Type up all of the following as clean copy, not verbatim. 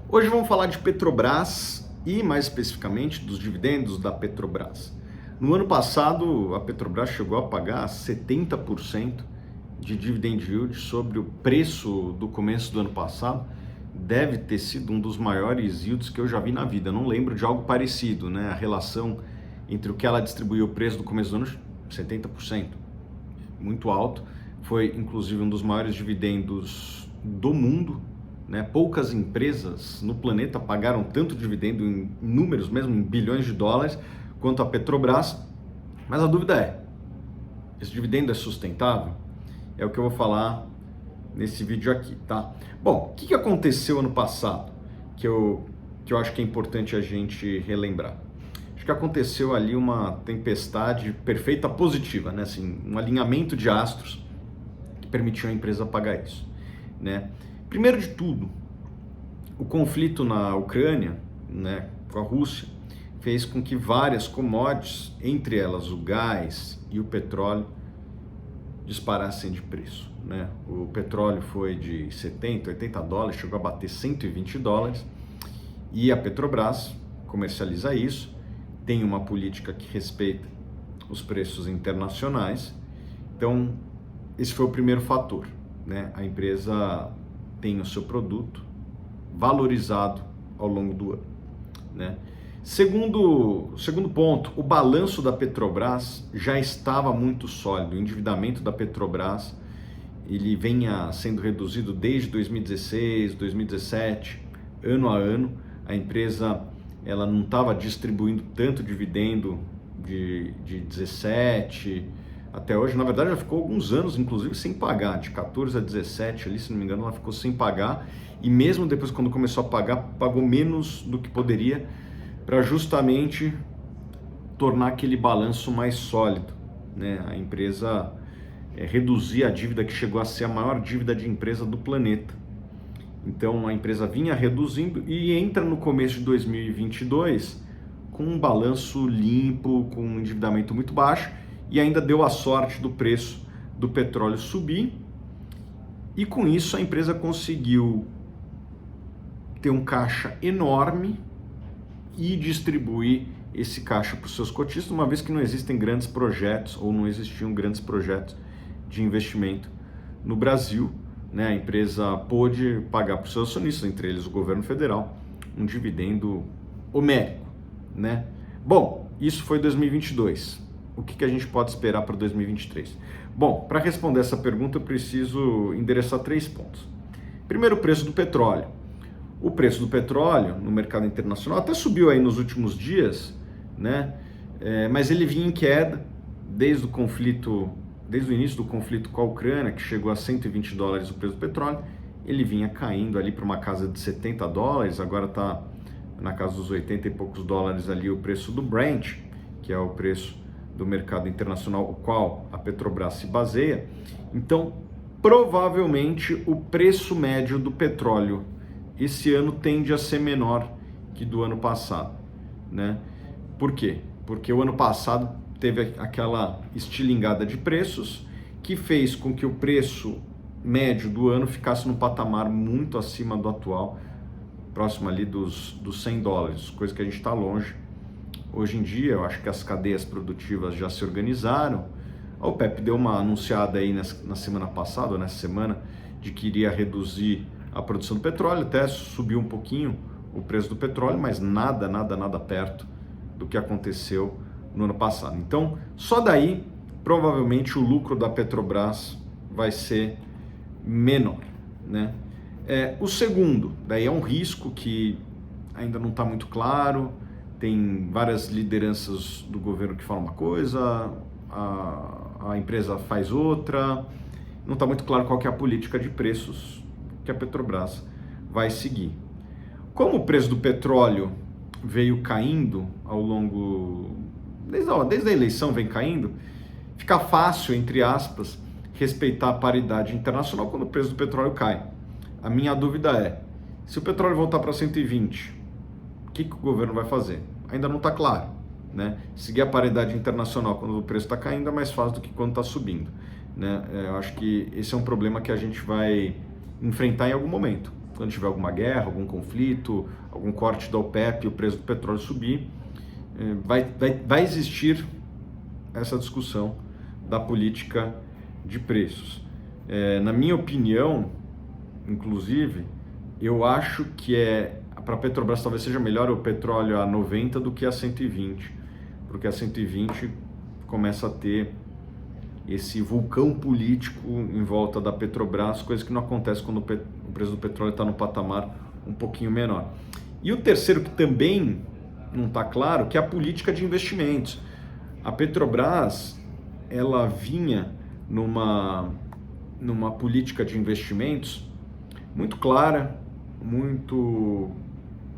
Hoje vamos falar de Petrobras e, mais especificamente, dos dividendos da Petrobras. No ano passado, a Petrobras chegou a pagar 70% de dividend yield sobre o preço do começo do ano passado. Deve ter sido um dos maiores yields que eu já vi na vida. Não lembro de algo parecido, né? A relação entre o que ela distribuiu e o preço do começo do ano, 70%. Muito alto. Foi, inclusive, um dos maiores dividendos do mundo. Né? Poucas empresas no planeta pagaram tanto dividendo em números, mesmo em bilhões de dólares, quanto a Petrobras. Mas a dúvida é, esse dividendo é sustentável? É o que eu vou falar nesse vídeo aqui, tá? Bom, o que aconteceu ano passado que eu acho que é importante a gente relembrar? Acho que aconteceu ali uma tempestade perfeita positiva, né? Assim, um alinhamento de astros que permitiu a empresa pagar isso, né? Primeiro de tudo, o conflito na Ucrânia, né, com a Rússia, fez com que várias commodities, entre elas o gás e o petróleo, disparassem de preço. Né? O petróleo foi de 70, 80 dólares, chegou a bater 120 dólares, e a Petrobras comercializa isso, tem uma política que respeita os preços internacionais. Então, esse foi o primeiro fator. Né? A empresa tem o seu produto valorizado ao longo do ano. Né? Segundo ponto, o balanço da Petrobras já estava muito sólido. O endividamento da Petrobras ele vinha sendo reduzido desde 2016, 2017, ano a ano. A empresa ela não estava distribuindo tanto dividendo de 17 até hoje. Na verdade, ela ficou alguns anos, inclusive, sem pagar, de 14 a 17, ali, se não me engano, ela ficou sem pagar, e mesmo depois, quando começou a pagar, pagou menos do que poderia, para justamente tornar aquele balanço mais sólido, né? A empresa reduzir a dívida, que chegou a ser a maior dívida de empresa do planeta. Então, a empresa vinha reduzindo e entra no começo de 2022 com um balanço limpo, com um endividamento muito baixo, e ainda deu a sorte do preço do petróleo subir, e com isso a empresa conseguiu ter um caixa enorme e distribuir esse caixa para os seus cotistas, uma vez que não existem grandes projetos, ou não existiam grandes projetos de investimento no Brasil. Né? A empresa pôde pagar para os seus acionistas, entre eles o governo federal, um dividendo homérico. Né? Bom, isso foi 2022. O que a gente pode esperar para 2023? Bom, para responder essa pergunta eu preciso endereçar 3 pontos. Primeiro, o preço do petróleo. O preço do petróleo no mercado internacional até subiu aí nos últimos dias, né? Mas ele vinha em queda desde o início do conflito com a Ucrânia, que chegou a 120 dólares o preço do petróleo. Ele vinha caindo ali para uma casa de 70 dólares, agora está na casa dos 80 e poucos dólares ali o preço do Brent, que é o preço do mercado internacional, o qual a Petrobras se baseia. Então, provavelmente o preço médio do petróleo esse ano tende a ser menor que do ano passado, né? Por quê? Porque o ano passado teve aquela estilingada de preços que fez com que o preço médio do ano ficasse num patamar muito acima do atual, próximo ali dos 100 dólares, coisa que a gente está longe. Hoje em dia, eu acho que as cadeias produtivas já se organizaram. A OPEP deu uma anunciada aí na semana passada, ou nessa semana, de que iria reduzir a produção do petróleo, até subiu um pouquinho o preço do petróleo, mas nada perto do que aconteceu no ano passado. Então, só daí, provavelmente, o lucro da Petrobras vai ser menor, né? O segundo, daí é um risco que ainda não está muito claro. Tem várias lideranças do governo que falam uma coisa, a empresa faz outra. Não está muito claro qual que é a política de preços que a Petrobras vai seguir. Como o preço do petróleo veio caindo ao longo, desde a eleição vem caindo, fica fácil, entre aspas, respeitar a paridade internacional quando o preço do petróleo cai. A minha dúvida é, se o petróleo voltar para 120, o que o governo vai fazer? Ainda não está claro, né? Seguir a paridade internacional quando o preço está caindo é mais fácil do que quando está subindo, né? Eu acho que esse é um problema que a gente vai enfrentar em algum momento. quando tiver alguma guerra, algum conflito, algum corte da OPEP e o preço do petróleo subir, vai existir essa discussão da política de preços. Na minha opinião, inclusive, eu acho que para a Petrobras talvez seja melhor o petróleo a 90 do que a 120, porque a 120 começa a ter esse vulcão político em volta da Petrobras, coisa que não acontece quando o preço do petróleo está no patamar um pouquinho menor. E o terceiro, que também não está claro, que é a política de investimentos. A Petrobras, ela vinha numa política de investimentos muito clara, muito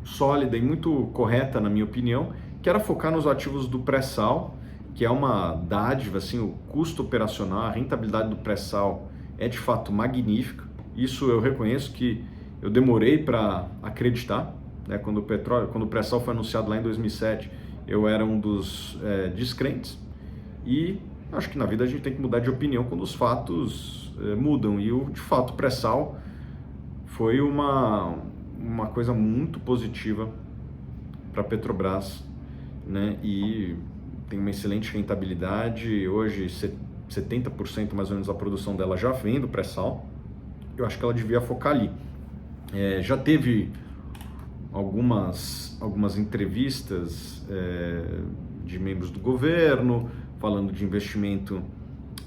sólida e muito correta, na minha opinião, que era focar nos ativos do pré-sal, que é uma dádiva, assim, o custo operacional, a rentabilidade do pré-sal é de fato magnífica. Isso eu reconheço que eu demorei para acreditar, né? Quando o pré-sal foi anunciado lá em 2007, eu era um dos descrentes, e acho que na vida a gente tem que mudar de opinião quando os fatos mudam, e de fato o pré-sal foi uma coisa muito positiva para a Petrobras, né? E tem uma excelente rentabilidade. Hoje 70% mais ou menos da produção dela já vem do pré-sal. Eu acho que ela devia focar ali. Já teve algumas entrevistas de membros do governo falando de investimento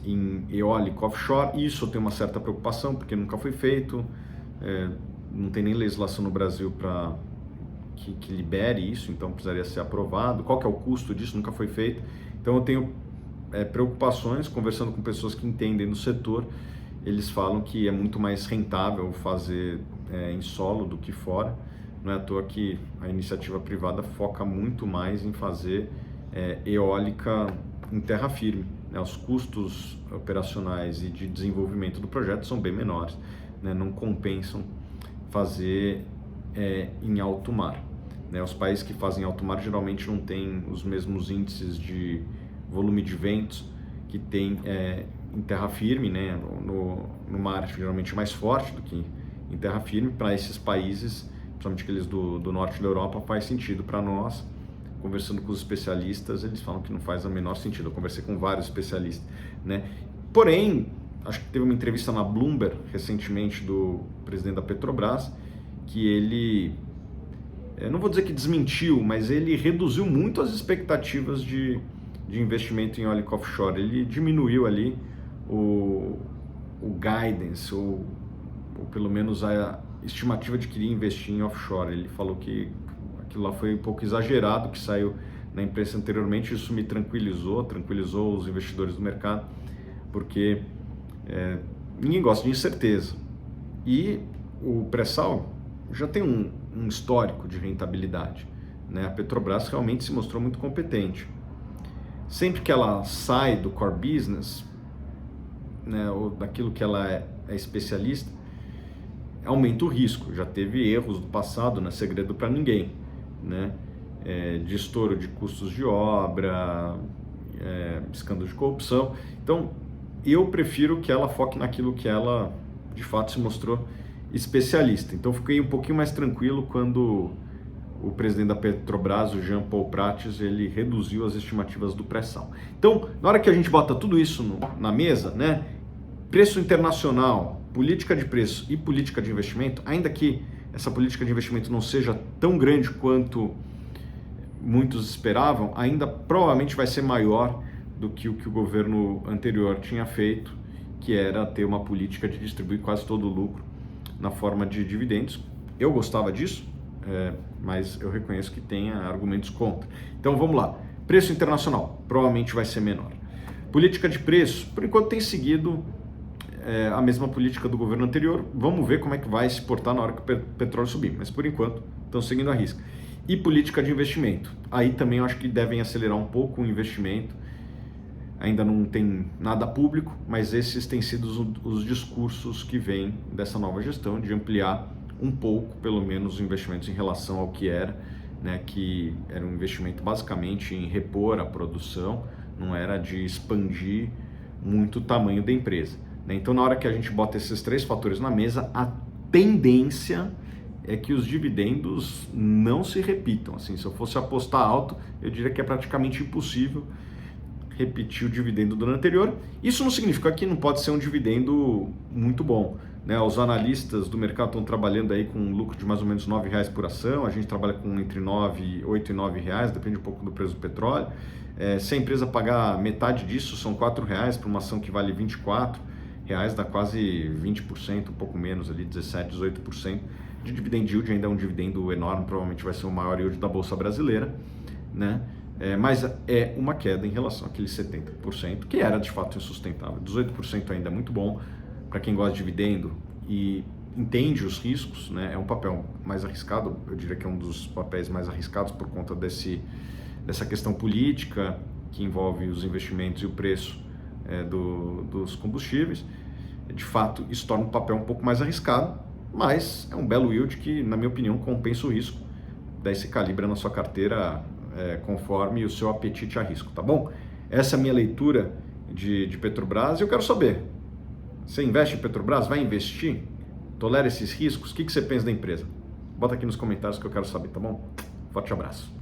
em eólico offshore. Isso tem uma certa preocupação, porque nunca foi feito. Não tem nem legislação no Brasil para que libere isso, então precisaria ser aprovado. Qual que é o custo disso? Nunca foi feito. Então eu tenho preocupações, conversando com pessoas que entendem do setor, eles falam que é muito mais rentável fazer em solo do que fora. Não é à toa que a iniciativa privada foca muito mais em fazer eólica em terra firme, né? Os custos operacionais e de desenvolvimento do projeto são bem menores, né? Não compensam fazer em alto mar, né? Os países que fazem alto mar geralmente não têm os mesmos índices de volume de ventos que tem em terra firme, né? No mar geralmente é mais forte do que em terra firme. Para esses países, principalmente aqueles do norte da Europa, faz sentido. Para nós, conversando com os especialistas, eles falam que não faz o menor sentido. Eu conversei com vários especialistas, né? Porém, acho que teve uma entrevista na Bloomberg recentemente do presidente da Petrobras, que ele, não vou dizer que desmentiu, mas ele reduziu muito as expectativas de investimento em eólico offshore. Ele diminuiu ali o guidance, ou pelo menos a estimativa de que iria investir em offshore. Ele falou que aquilo lá foi um pouco exagerado, que saiu na imprensa anteriormente. Isso me tranquilizou os investidores do mercado, porque ninguém gosta de incerteza. E o pré-sal já tem um histórico de rentabilidade, né? A Petrobras realmente se mostrou muito competente. Sempre que ela sai do core business, né, ou daquilo que ela é especialista, aumenta o risco. Já teve erros do passado, não é segredo para ninguém, né? De estouro de custos de obra, escândalo de corrupção. Então, eu prefiro que ela foque naquilo que ela, de fato, se mostrou especialista. Então, fiquei um pouquinho mais tranquilo quando o presidente da Petrobras, o Jean Paul Prates, ele reduziu as estimativas do pré-sal. Então, na hora que a gente bota tudo isso na mesa, né, preço internacional, política de preço e política de investimento, ainda que essa política de investimento não seja tão grande quanto muitos esperavam, ainda provavelmente vai ser maior do que o governo anterior tinha feito, que era ter uma política de distribuir quase todo o lucro na forma de dividendos. Eu gostava disso, mas eu reconheço que tem argumentos contra. Então vamos lá. Preço internacional provavelmente vai ser menor. Política de preço, por enquanto tem seguido a mesma política do governo anterior. Vamos ver como é que vai se portar na hora que o petróleo subir, mas por enquanto estão seguindo a risca. E política de investimento. Aí também eu acho que devem acelerar um pouco o investimento. Ainda não tem nada público, mas esses têm sido os discursos que vêm dessa nova gestão, de ampliar um pouco, pelo menos, os investimentos em relação ao que era, né, que era um investimento basicamente em repor a produção, não era de expandir muito o tamanho da empresa, né? Então, na hora que a gente bota esses três fatores na mesa, a tendência é que os dividendos não se repitam. Assim, se eu fosse apostar alto, eu diria que é praticamente impossível repetir o dividendo do ano anterior. Isso não significa que não pode ser um dividendo muito bom, né? Os analistas do mercado estão trabalhando aí com um lucro de mais ou menos R$ 9 por ação, a gente trabalha com entre 8 e 9 reais, depende um pouco do preço do petróleo. Se a empresa pagar metade disso, são R$ 4 para uma ação que vale R$ 24, dá quase 20%, um pouco menos ali, 17, 18% de dividend yield. Ainda é um dividendo enorme, provavelmente vai ser o maior yield da Bolsa Brasileira, né? Mas é uma queda em relação àqueles 70%, que era de fato insustentável. 18% ainda é muito bom para quem gosta de dividendo e entende os riscos, né? É um papel mais arriscado, eu diria que é um dos papéis mais arriscados por conta dessa questão política que envolve os investimentos e o preço dos combustíveis. De fato, isso torna o papel um pouco mais arriscado, mas é um belo yield que, na minha opinião, compensa o risco. Daí se calibra na sua carteira conforme o seu apetite a risco, tá bom? Essa é a minha leitura de Petrobras e eu quero saber, você investe em Petrobras? Vai investir? Tolera esses riscos? O que você pensa da empresa? Bota aqui nos comentários que eu quero saber, tá bom? Forte abraço.